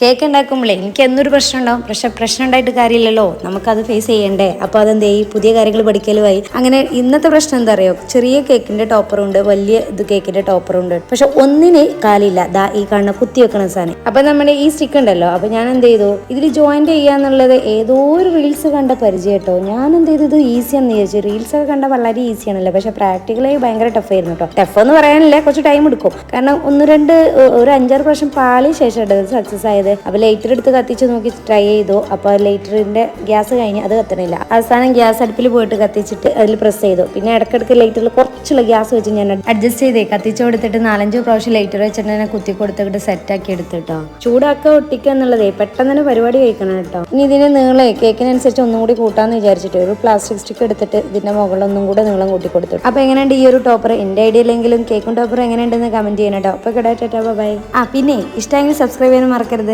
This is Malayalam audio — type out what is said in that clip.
കേക്ക് ഉണ്ടാക്കുമ്പോഴേ എനിക്ക് എന്നൊരു പ്രശ്നം ഉണ്ടാവും. പക്ഷെ പ്രശ്നം ഉണ്ടായിട്ട് കാര്യമില്ലല്ലോ, നമുക്കത് ഫേസ് ചെയ്യണ്ടേ. അപ്പോൾ അതെന്ത് ചെയ്യും, പുതിയ കാര്യങ്ങൾ പഠിക്കലുമായി. അങ്ങനെ ഇന്നത്തെ പ്രശ്നം എന്താ അറിയോ, ചെറിയ കേക്കിന്റെ ടോപ്പറുണ്ട്, വലിയ കേക്കിന്റെ ടോപ്പറുണ്ട്. പക്ഷെ ഒന്നിന് കാലില്ല. ദാ ഈ കാണുന്ന കുത്തി വെക്കണ സാധനം. അപ്പൊ നമ്മുടെ ഈ സ്റ്റിക്ക് ഉണ്ടല്ലോ, അപ്പൊ ഞാൻ എന്ത് ചെയ്തു, ഇതിൽ ജോയിന്റ് ചെയ്യാന്നുള്ളത് ഏതോ ഒരു റീൽസ് കണ്ട പരിചയം കേട്ടോ. ഞാൻ എന്ത് ചെയ്തു, ഇത് ഈസിയാന്ന് വിചാരിച്ചു. റീൽസ് ഒക്കെ കണ്ട വളരെ ഈസിയാണല്ലോ, പക്ഷെ പ്രാക്ടിക്കലായി ഭയങ്കര ടഫായിരുന്നു കേട്ടോ. ടഫ് എന്ന് പറയാനില്ല, കുറച്ച് ടൈം എടുക്കും. കാരണം ഒരു 5-6 പ്രാവശ്യം പാളിയ ശേഷം സക്സസ് ആയത്. അപ്പൊ ലൈറ്റർ എടുത്ത് കത്തിച്ച് നോക്കി ട്രൈ ചെയ്തു. അപ്പൊ ലൈറ്ററിന്റെ ഗ്യാസ് കഴിഞ്ഞ് അത് കത്തണില്ല. അവസാനം ഗ്യാസ് അടുപ്പിൽ പോയിട്ട് കത്തിച്ചിട്ട് അതിൽ പ്രസ് ചെയ്തു. പിന്നെ ഇടക്കിടക്ക് ലൈറ്ററിൽ കുറച്ചുള്ള ഗ്യാസ് വെച്ച് ഞാൻ അഡ്ജസ്റ്റ് ചെയ്തേ കത്തിച്ചു കൊടുത്തിട്ട് 4-5 പ്രാവശ്യം ലൈറ്റർ വെച്ചിട്ട് തന്നെ കുത്തി കൊടുത്തിട്ട് സെറ്റ് ആക്കി എടുത്തിട്ടോ. ചൂടാക്കുക ഒട്ടിക്കുക എന്നുള്ളതേ പെട്ടെന്ന് തന്നെ പരിപാടി കഴിക്കണം കേട്ടോ. ഇനി ഇതിന് നീളെ കേക്കിനനുസരിച്ച് ഒന്നും കൂടി കൂട്ടാന്ന് വിചാരിച്ചിട്ട് ഒരു പ്ലാസ്റ്റിക് സ്റ്റിക്ക് എടുത്തിട്ട് ഇതിന്റെ മുകളിൽ ഒന്നും കൂടെ നീളം കൂട്ടി കൊടുത്തു. അപ്പൊ എങ്ങനെയുണ്ട് ഈ ഒരു ടോപ്പർ? എന്റെ ഐഡിയയിലെങ്കിലും കേക്കും ടോപ്പർ എങ്ങനെയുണ്ടെന്ന് കമന്റ് ചെയ്യണം കേട്ടോ. അപ്പൊ കേട്ടോ, ബൈ. പിന്നെ ഇഷ്ടമെങ്കിൽ സബ്സ്ക്രൈബ് ചെയ്യാനും മറക്കരുത്.